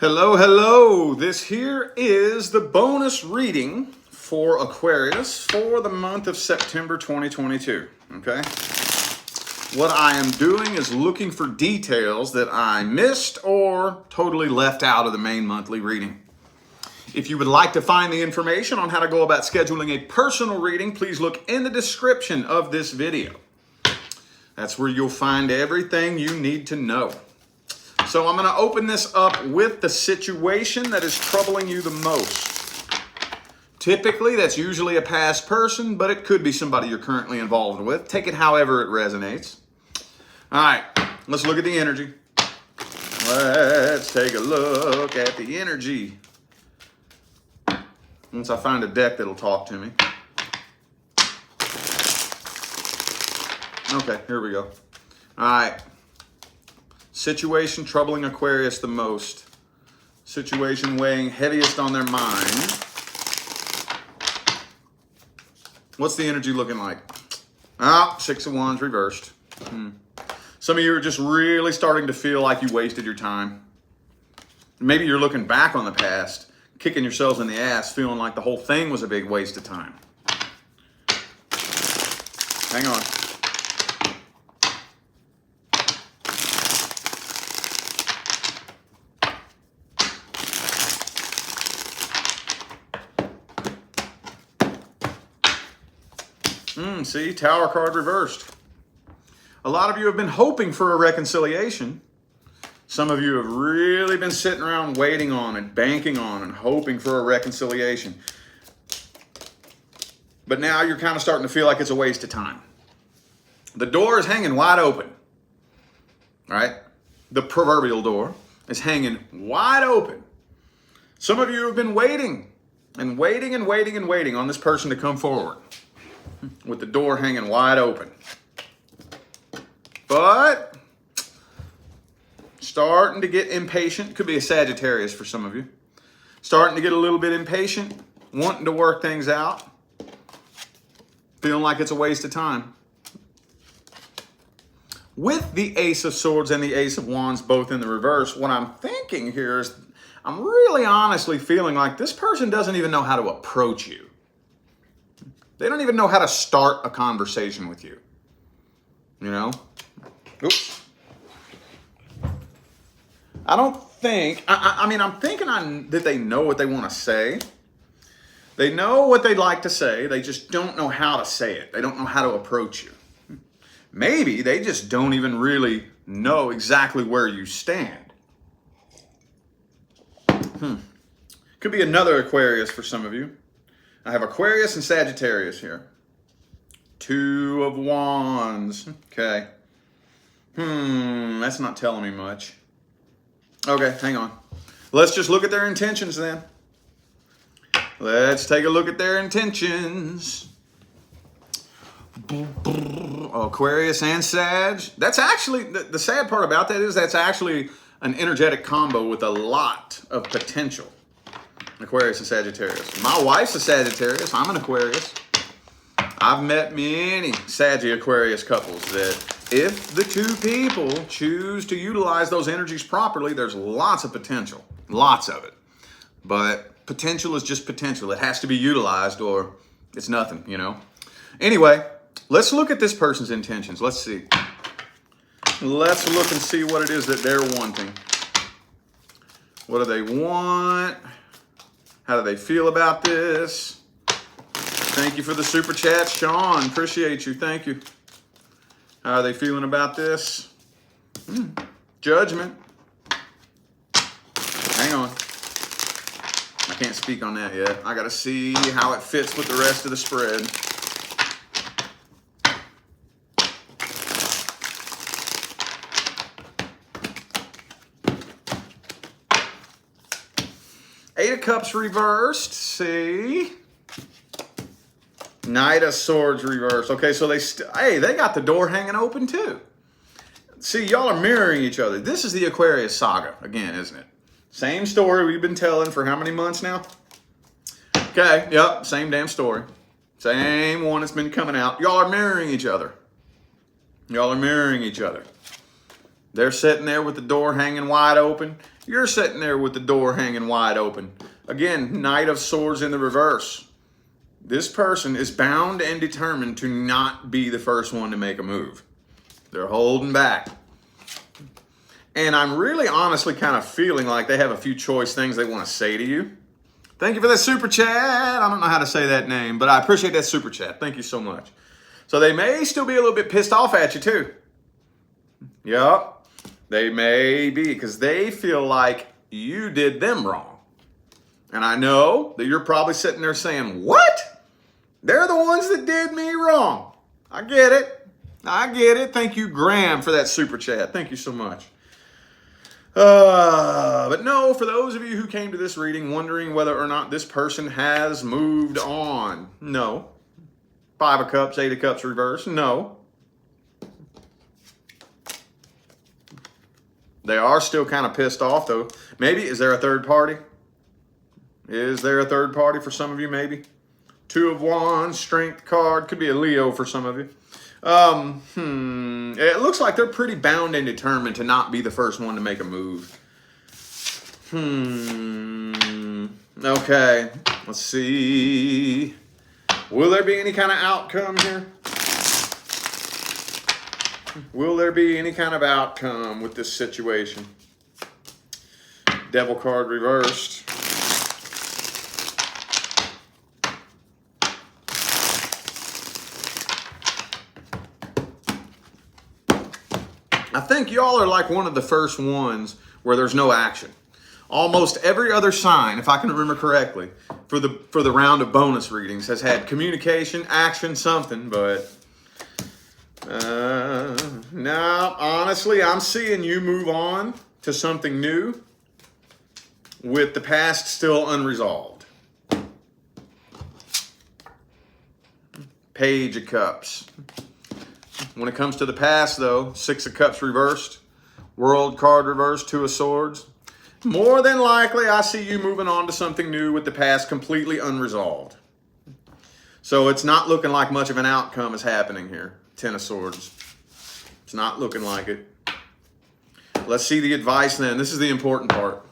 Hello, hello. This here is the bonus reading for Aquarius for the month of September 2022. Okay? What I am doing is looking for details that I missed or totally left out of the main monthly reading. If you would like to find the information on how to go about scheduling a personal reading, please look in the description of this video. That's where you'll find everything you need to know. So I'm going to open this up with the situation that is troubling you the most. Typically, that's usually a past person, but it could be somebody you're currently involved with. Take it however it resonates. All right, let's look at the energy. Let's take a look at the energy. Once I find a deck that'll talk to me. Okay, here we go. All right. Situation troubling Aquarius the most. Situation weighing heaviest on their mind. What's the energy looking like? Six of Wands reversed. Some of you are just really starting to feel like you wasted your time. Maybe you're looking back on the past, kicking yourselves in the ass, feeling like the whole thing was a big waste of time. Hang on. See, Tower card reversed. A lot of you have been hoping for a reconciliation. Some of you have really been sitting around waiting on it, banking on and hoping for a reconciliation. But now you're kind of starting to feel like it's a waste of time. The door is hanging wide open. All right? The proverbial door is hanging wide open. Some of you have been waiting and waiting and waiting and waiting on this person to come forward, with the door hanging wide open. But starting to get impatient. Could be a Sagittarius for some of you. Starting to get a little bit impatient, wanting to work things out, feeling like it's a waste of time. With the Ace of Swords and the Ace of Wands both in the reverse, what I'm thinking here is I'm really honestly feeling like this person doesn't even know how to approach you. They don't even know how to start a conversation with you. You know? Oops. I don't think, I'm thinking that they know what they want to say. They know what they'd like to say. They just don't know how to say it. They don't know how to approach you. Maybe they just don't even really know exactly where you stand. Could be another Aquarius for some of you. I have Aquarius and Sagittarius here. Two of Wands. Okay. That's not telling me much. Okay, hang on. Let's just look at their intentions then. Let's take a look at their intentions. Aquarius and Sag. That's actually, the sad part about that is that's actually an energetic combo with a lot of potential. Aquarius and Sagittarius. My wife's a Sagittarius. I'm an Aquarius. I've met many Aquarius couples that if the two people choose to utilize those energies properly, there's lots of potential. Lots of it. But potential is just potential. It has to be utilized or it's nothing, you know. Anyway, let's look at this person's intentions. Let's see. Let's look and see what it is that they're wanting. What do they want? How do they feel about this? Thank you for the super chat, Sean. Appreciate you. Thank you. How are they feeling about this? Judgment. Hang on. I can't speak on that yet. I got to see how it fits with the rest of the spread. Eight of Cups reversed. See? Knight of Swords reversed. Okay, so they got the door hanging open too. See, y'all are mirroring each other. This is the Aquarius saga again, isn't it? Same story we've been telling for how many months now? Okay, yep, same damn story. Same one that's been coming out. Y'all are mirroring each other. Y'all are mirroring each other. They're sitting there with the door hanging wide open. You're sitting there with the door hanging wide open. Again, Knight of Swords in the reverse. This person is bound and determined to not be the first one to make a move. They're holding back. And I'm really honestly kind of feeling like they have a few choice things they want to say to you. Thank you for that super chat. I don't know how to say that name, but I appreciate that super chat. Thank you so much. So they may still be a little bit pissed off at you too. Yup. They may be, because they feel like you did them wrong. And I know that you're probably sitting there saying, what? They're the ones that did me wrong. I get it. I get it. Thank you, Graham, for that super chat. Thank you so much. But no, for those of you who came to this reading wondering whether or not this person has moved on, no. 5 of Cups, 8 of Cups reverse, no. They are still kind of pissed off, though. Maybe, is there a third party? Is there a third party for some of you, maybe? 2 of Wands, Strength card. Could be a Leo for some of you. It looks like they're pretty bound and determined to not be the first one to make a move. Okay, let's see. Will there be any kind of outcome here? Will there be any kind of outcome with this situation? Devil card reversed. I think y'all are like one of the first ones where there's no action. Almost every other sign, if I can remember correctly, for the round of bonus readings has had communication, action, something, but now, honestly, I'm seeing you move on to something new with the past still unresolved. Page of Cups. When it comes to the past, though, 6 of Cups reversed, World card reversed, 2 of Swords. More than likely, I see you moving on to something new with the past completely unresolved. So it's not looking like much of an outcome is happening here. 10 of Swords. It's not looking like it. Let's see the advice then. This is the important part.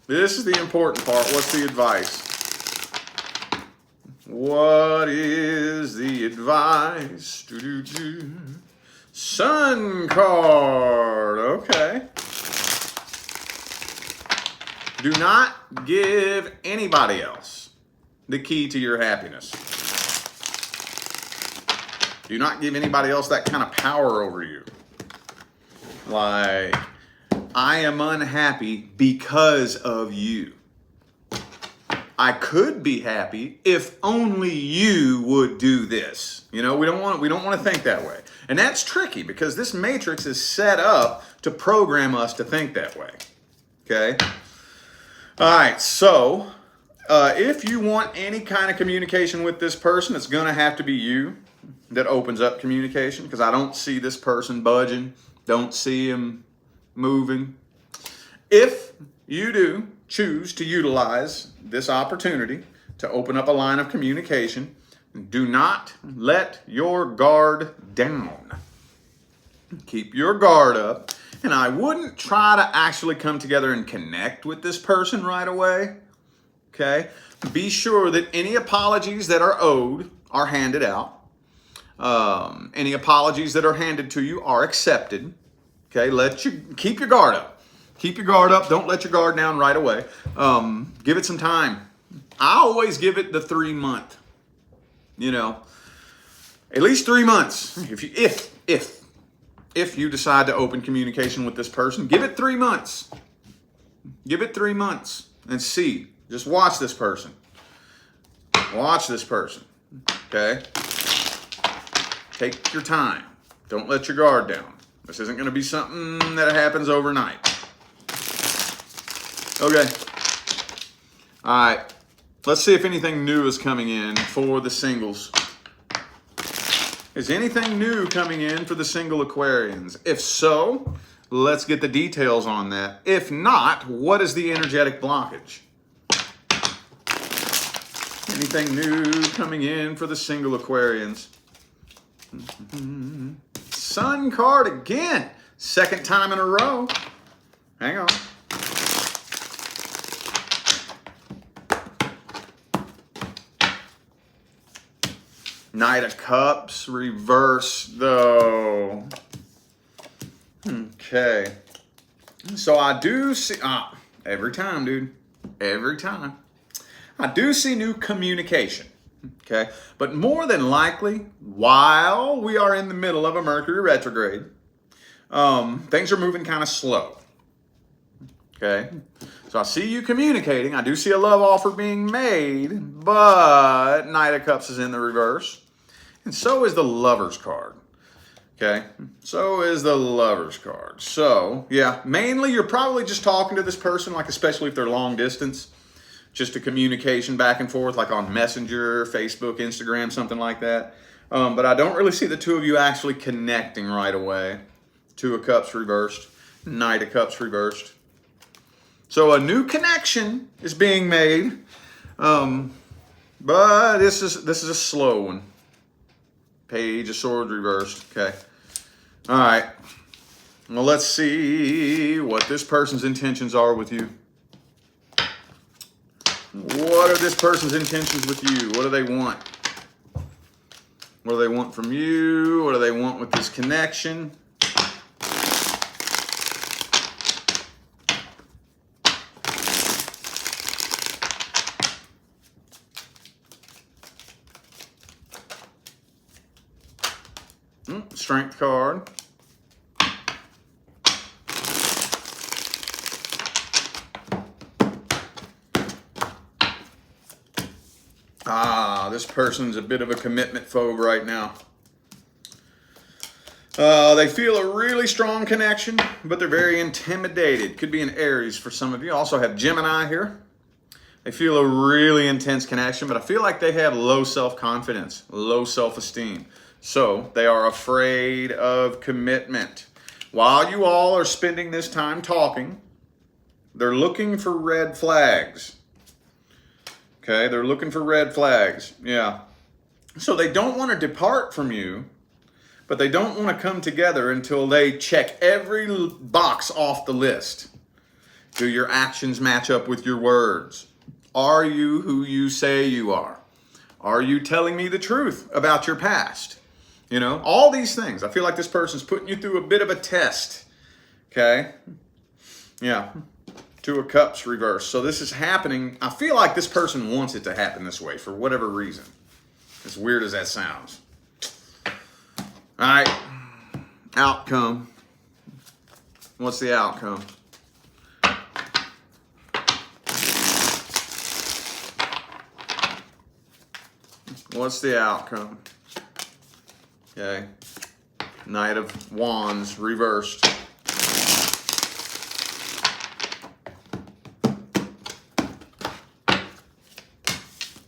This is the important part. What's the advice? What is the advice? Sun card. Okay. Do not give anybody else the key to your happiness. Do not give anybody else that kind of power over you. Like, I am unhappy because of you. I could be happy if only you would do this. You know, we don't want to think that way. And that's tricky because this matrix is set up to program us to think that way. Okay? All right, so if you want any kind of communication with this person, it's going to have to be you that opens up communication, because I don't see this person budging, don't see him moving. If you do choose to utilize this opportunity to open up a line of communication, do not let your guard down. Keep your guard up. And I wouldn't try to actually come together and connect with this person right away. Okay? Be sure that any apologies that are owed are handed out. Any apologies that are handed to you are accepted. Okay? Keep your guard up. Keep your guard up. Don't let your guard down right away. Give it some time. I always give it the 3-month. You know, at least 3 months. If you decide to open communication with this person, give it 3 months. Give it 3 months and see. Just watch this person. Watch this person. Okay? Take your time. Don't let your guard down. This isn't going to be something that happens overnight. Okay. All right. Let's see if anything new is coming in for the singles. Is anything new coming in for the single Aquarians? If so, let's get the details on that. If not, what is the energetic blockage? Anything new coming in for the single Aquarians? Sun card again. Second time in a row. Hang on. Knight of Cups reversed, though. Okay. So I do see, every time, dude. Every time. I do see new communication. Okay. But more than likely, while we are in the middle of a Mercury retrograde, things are moving kind of slow. Okay. So I see you communicating. I do see a love offer being made, but Knight of Cups is in the reverse. And so is the Lover's card. Okay. So is the Lover's card. So, yeah, mainly you're probably just talking to this person, like especially if they're long distance, just a communication back and forth, like on Messenger, Facebook, Instagram, something like that. But I don't really see the two of you actually connecting right away. Two of Cups reversed. Knight of Cups reversed. So a new connection is being made, but this is a slow one. Page of Swords reversed. Okay. All right. Well, let's see what this person's intentions are with you. What are this person's intentions with you? What do they want? What do they want from you? What do they want with this connection? Strength card. This person's a bit of a commitment phobe right now. They feel a really strong connection, but they're very intimidated. Could be an Aries for some of you. Also have Gemini here. They feel a really intense connection, but I feel like they have low self-confidence, low self-esteem. So they are afraid of commitment. While you all are spending this time talking, they're looking for red flags. Okay, they're looking for red flags. Yeah. So they don't want to depart from you, but they don't want to come together until they check every box off the list. Do your actions match up with your words? Are you who you say you are? Are you telling me the truth about your past? You know, all these things. I feel like this person's putting you through a bit of a test. Okay? Yeah. Two of Cups reversed. So this is happening. I feel like this person wants it to happen this way for whatever reason. As weird as that sounds. All right. Outcome. What's the outcome? What's the outcome? Okay. Knight of Wands reversed.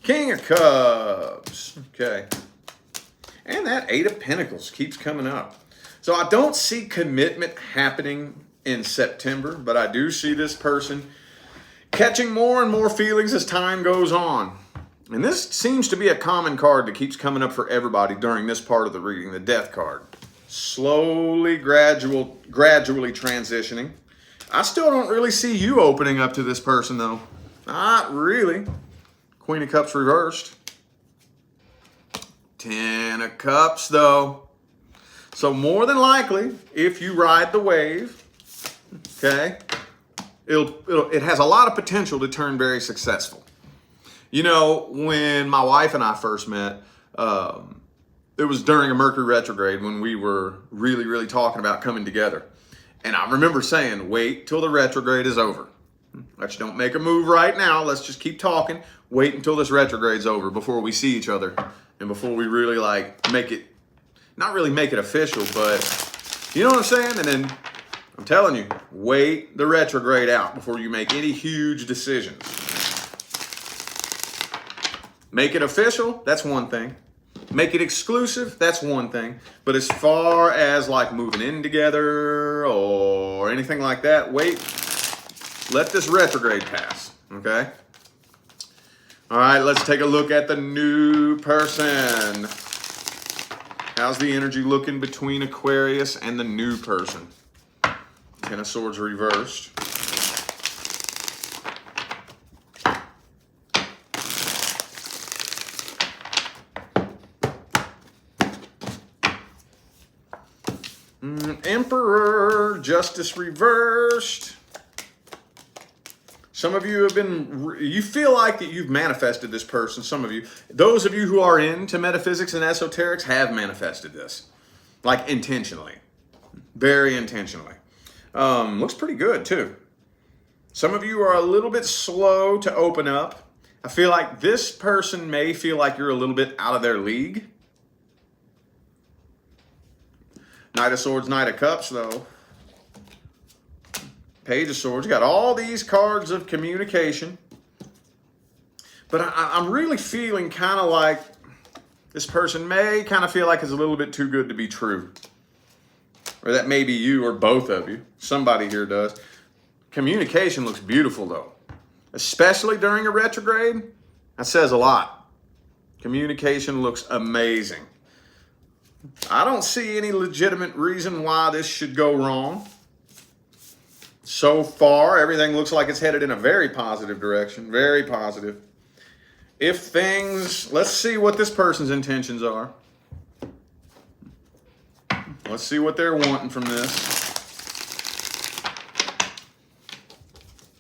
King of Cups. Okay. And that Eight of Pentacles keeps coming up. So I don't see commitment happening in September, but I do see this person catching more and more feelings as time goes on. And this seems to be a common card that keeps coming up for everybody during this part of the reading, the Death card. Slowly, gradually transitioning. I still don't really see you opening up to this person, though. Not really. Queen of Cups reversed. Ten of Cups, though. So more than likely, if you ride the wave, okay, it has a lot of potential to turn very successful. You know, when my wife and I first met, it was during a Mercury retrograde when we were really, really talking about coming together. And I remember saying, wait till the retrograde is over. Let's don't make a move right now. Let's just keep talking. Wait until this retrograde's over before we see each other and before we really make it, not really make it official, but you know what I'm saying? And then I'm telling you, wait the retrograde out before you make any huge decisions. Make it official, that's one thing. Make it exclusive, that's one thing. But as far as like moving in together or anything like that, wait. Let this retrograde pass, okay? All right, let's take a look at the new person. How's the energy looking between Aquarius and the new person? Ten of Swords reversed. Emperor, Justice reversed. Some of you have been, you feel like that you've manifested this person. Some of you, those of you who are into metaphysics and esoterics have manifested this. Like intentionally. Very intentionally. Looks pretty good too. Some of you are a little bit slow to open up. I feel like this person may feel like you're a little bit out of their league. Knight of Swords, Knight of Cups though. Page of Swords. You got all these cards of communication. But I'm really feeling kind of like this person may kind of feel like it's a little bit too good to be true. Or that may be you or both of you. Somebody here does. Communication looks beautiful though. Especially during a retrograde. That says a lot. Communication looks amazing. I don't see any legitimate reason why this should go wrong. So far, everything looks like it's headed in a very positive direction. Very positive. If things, let's see what this person's intentions are. Let's see what they're wanting from this.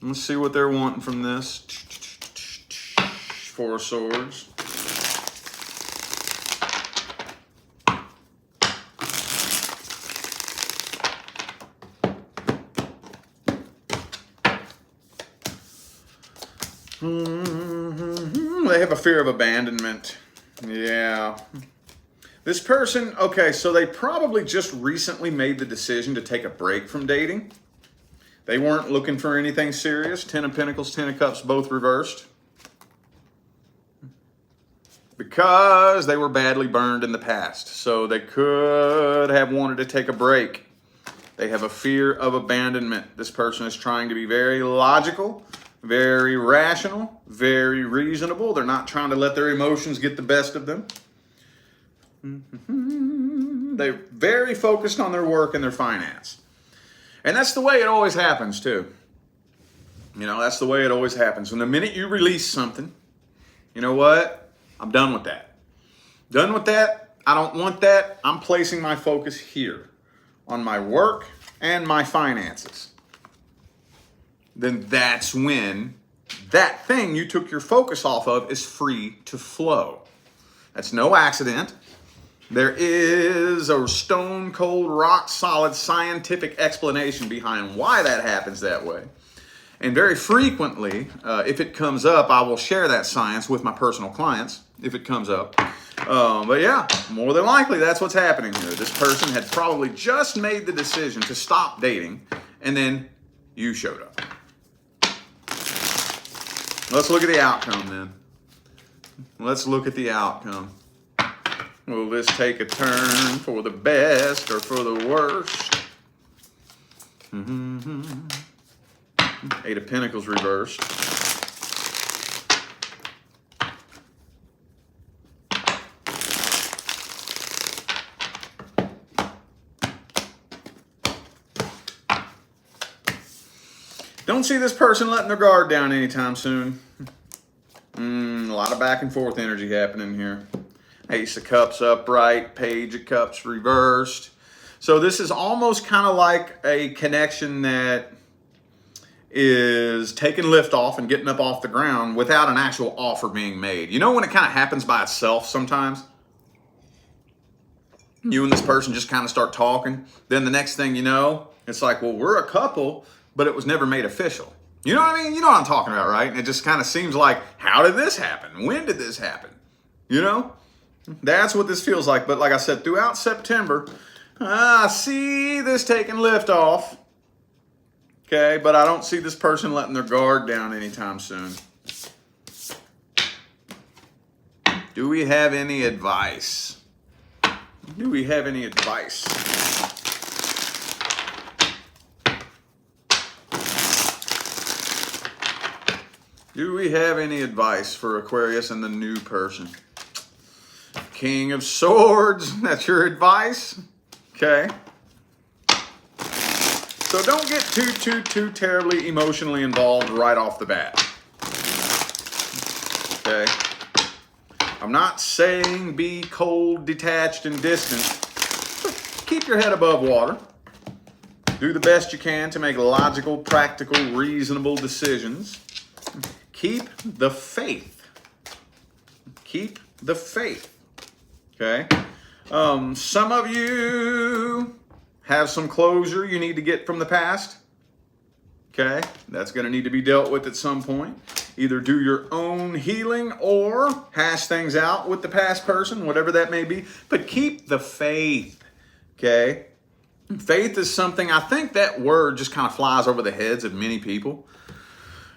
Let's see what they're wanting from this. Four of Swords. They have a fear of abandonment. Yeah. This person, okay, so they probably just recently made the decision to take a break from dating. They weren't looking for anything serious. 10 of Pentacles, 10 of Cups, both reversed. Because they were badly burned in the past. So they could have wanted to take a break. They have a fear of abandonment. This person is trying to be very logical, very rational, very reasonable. They're not trying to let their emotions get the best of them. They're very focused on their work and their finance. And that's the way it always happens too. You know, that's the way it always happens. When the minute you release something, you know what? I'm done with that. Done with that. I don't want that. I'm placing my focus here on my work and my finances. Then that's when that thing you took your focus off of is free to flow. That's no accident. There is a stone cold, rock solid scientific explanation behind why that happens that way. And very frequently, if it comes up, I will share that science with my personal clients if it comes up. But yeah, more than likely, that's what's happening here. This person had probably just made the decision to stop dating, and then you showed up. Let's look at the outcome then. Let's look at the outcome. Will this take a turn for the best or for the worst? Eight of Pentacles reversed. Don't see this person letting their guard down anytime soon. A lot of back and forth energy happening here. Ace of Cups upright, Page of Cups reversed. So this is almost kind of like a connection that is taking lift off and getting up off the ground without an actual offer being made. You know when it kind of happens by itself sometimes? You and this person just kind of start talking. Then the next thing you know, it's like, well, we're a couple, but it was never made official. You know what I mean? You know what I'm talking about, right? And it just kind of seems like, how did this happen? When did this happen? You know? That's what this feels like. But like I said, throughout September, I see this taking lift off. Okay, but I don't see this person letting their guard down anytime soon. Do we have any advice? Do we have any advice? Do we have any advice for Aquarius and the new person? King of Swords, that's your advice? Okay. So don't get too terribly emotionally involved right off the bat. Okay. I'm not saying be cold, detached, and distant. keep your head above water. Do the best you can to make logical, practical, reasonable decisions. Keep the faith. Keep the faith. Okay? Some of you have some closure you need to get from the past. Okay? That's going to need to be dealt with at some point. Either do your own healing or hash things out with the past person, whatever that may be. But keep the faith. Okay? Faith is something, I think that word just kind of flies over the heads of many people.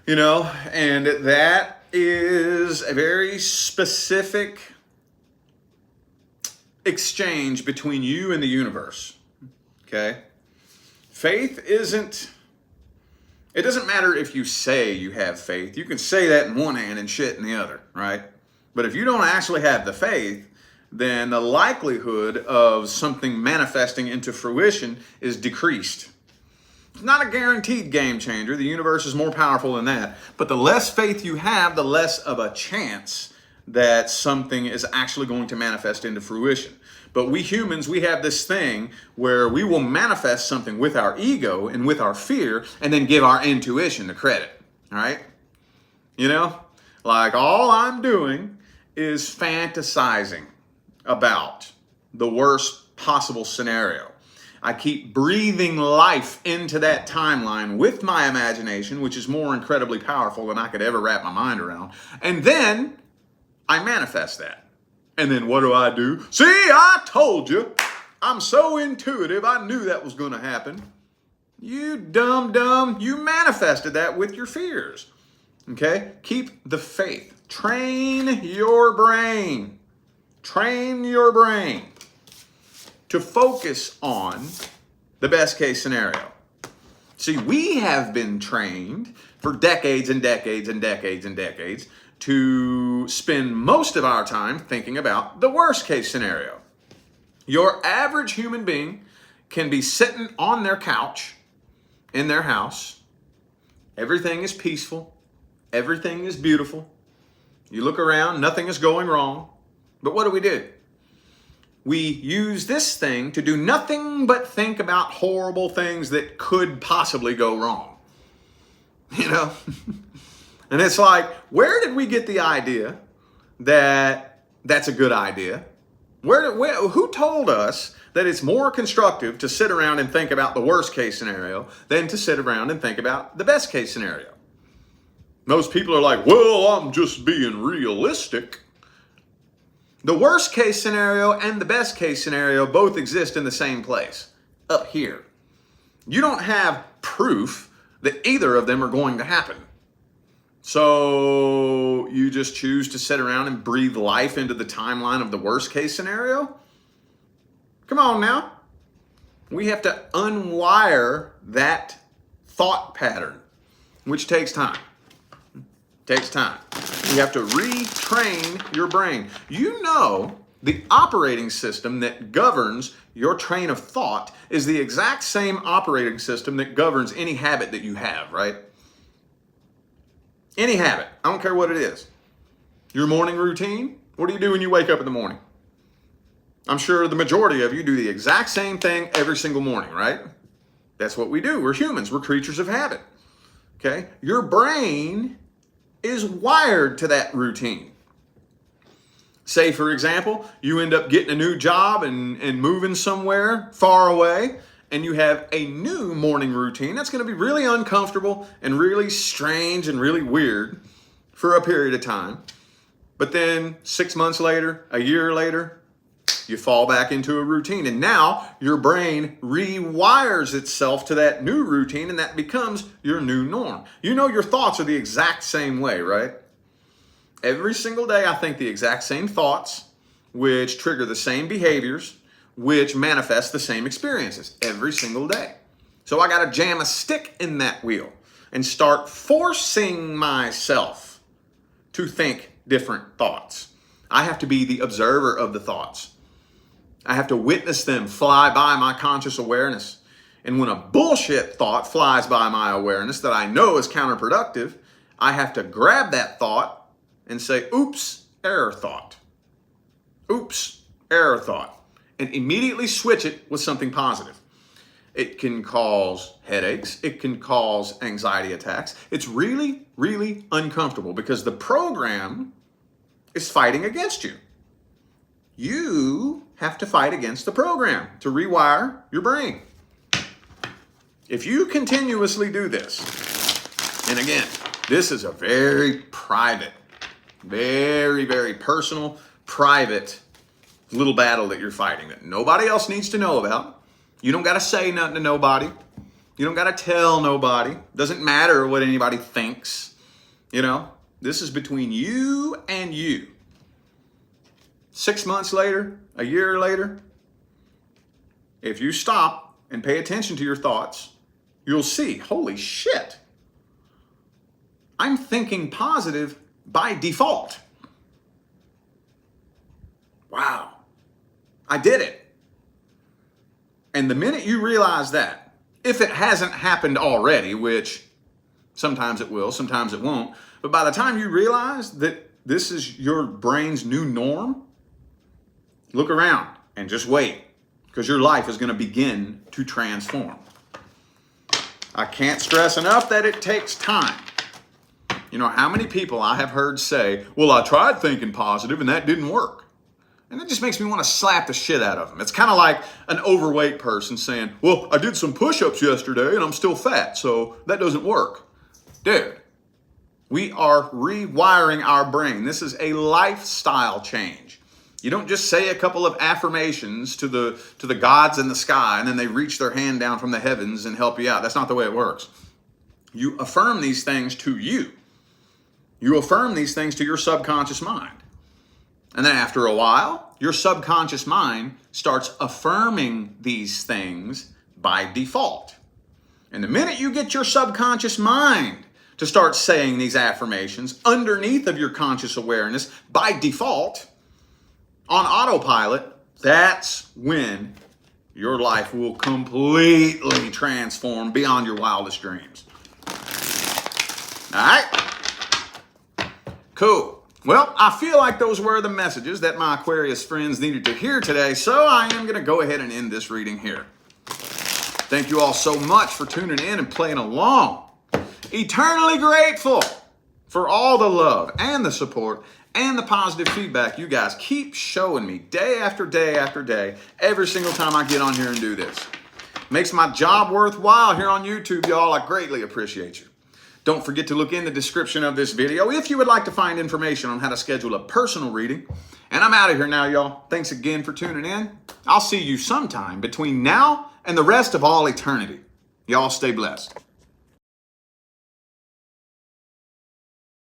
You know, and that is a very specific exchange between you and the universe. Okay? Faith isn't, it doesn't matter if you say you have faith. You can say that in one hand and shit in the other, right? But if you don't actually have the faith, then the likelihood of something manifesting into fruition is decreased. It's not a guaranteed game changer. The universe is more powerful than that. But the less faith you have, the less of a chance that something is actually going to manifest into fruition. But we humans, we have this thing where we will manifest something with our ego and with our fear and then give our intuition the credit. All right? You know, like all I'm doing is fantasizing about the worst possible scenario. I keep breathing life into that timeline with my imagination, which is more incredibly powerful than I could ever wrap my mind around. And then I manifest that. And then what do? See, I told you. I'm so intuitive. I knew that was going to happen. You dumb. You manifested that with your fears. Okay? Keep the faith. Train your brain. Train your brain to focus on the best case scenario. See, we have been trained for decades and decades and decades and decades to spend most of our time thinking about the worst case scenario. Your average human being can be sitting on their couch in their house. Everything is peaceful. Everything is beautiful. You look around, nothing is going wrong. But what do? We use this thing to do nothing but think about horrible things that could possibly go wrong. You know? And it's like, where did we get the idea that that's a good idea? Who told us that it's more constructive to sit around and think about the worst case scenario than to sit around and think about the best case scenario? Most people are like, well, I'm just being realistic. The worst case scenario and the best case scenario both exist in the same place, up here. You don't have proof that either of them are going to happen. So you just choose to sit around and breathe life into the timeline of the worst case scenario? Come on now. We have to unwire that thought pattern, which takes time. Takes time. You have to retrain your brain. You know, the operating system that governs your train of thought is the exact same operating system that governs any habit that you have, right? Any habit. I don't care what it is. Your morning routine. What do you do when you wake up in the morning? I'm sure the majority of you do the exact same thing every single morning, right? That's what we do. We're humans. We're creatures of habit. Okay? Your brain is wired to that routine. Say, for example, you end up getting a new job and moving somewhere far away, and you have a new morning routine that's going to be really uncomfortable and really strange and really weird for a period of time. But then 6 months later, a year later, you fall back into a routine. And now your brain rewires itself to that new routine, and that becomes your new norm. You know your thoughts are the exact same way, right? Every single day I think the exact same thoughts, which trigger the same behaviors, which manifest the same experiences every single day. So I got to jam a stick in that wheel and start forcing myself to think different thoughts. I have to be the observer of the thoughts. I have to witness them fly by my conscious awareness. And when a bullshit thought flies by my awareness that I know is counterproductive, I have to grab that thought and say, oops, error thought. Oops, error thought. and immediately switch it with something positive. It can cause headaches. It can cause anxiety attacks. It's really, really uncomfortable because the program is fighting against you. You have to fight against the program to rewire your brain. If you continuously do this, and again, this is a very private, very, very personal, private little battle that you're fighting that nobody else needs to know about. You don't got to say nothing to nobody. You don't got to tell nobody. Doesn't matter what anybody thinks. You know, this is between you and you. 6 months later, a year later, if you stop and pay attention to your thoughts, you'll see, holy shit, I'm thinking positive by default. Wow, I did it. And the minute you realize that, if it hasn't happened already, which sometimes it will, sometimes it won't, but by the time you realize that this is your brain's new norm, look around and just wait, because your life is going to begin to transform. I can't stress enough that it takes time. You know how many people I have heard say, well, I tried thinking positive and that didn't work. And it just makes me want to slap the shit out of them. It's kind of like an overweight person saying, well, I did some push-ups yesterday and I'm still fat, so that doesn't work. Dude, we are rewiring our brain. This is a lifestyle change. You don't just say a couple of affirmations to the gods in the sky and then they reach their hand down from the heavens and help you out. That's not the way it works. You affirm these things to you. You affirm these things to your subconscious mind. And then after a while, your subconscious mind starts affirming these things by default. And the minute you get your subconscious mind to start saying these affirmations underneath of your conscious awareness by default, on autopilot, that's when your life will completely transform beyond your wildest dreams. All right? Cool. Well, I feel like those were the messages that my Aquarius friends needed to hear today, so I am going to go ahead and end this reading here. Thank you all so much for tuning in and playing along. Eternally grateful for all the love and the support and the positive feedback you guys keep showing me day after day after day, every single time I get on here and do this. Makes my job worthwhile here on YouTube, y'all. I greatly appreciate you. Don't forget to look in the description of this video if you would like to find information on how to schedule a personal reading. And I'm out of here now, y'all. Thanks again for tuning in. I'll see you sometime between now and the rest of all eternity. Y'all stay blessed.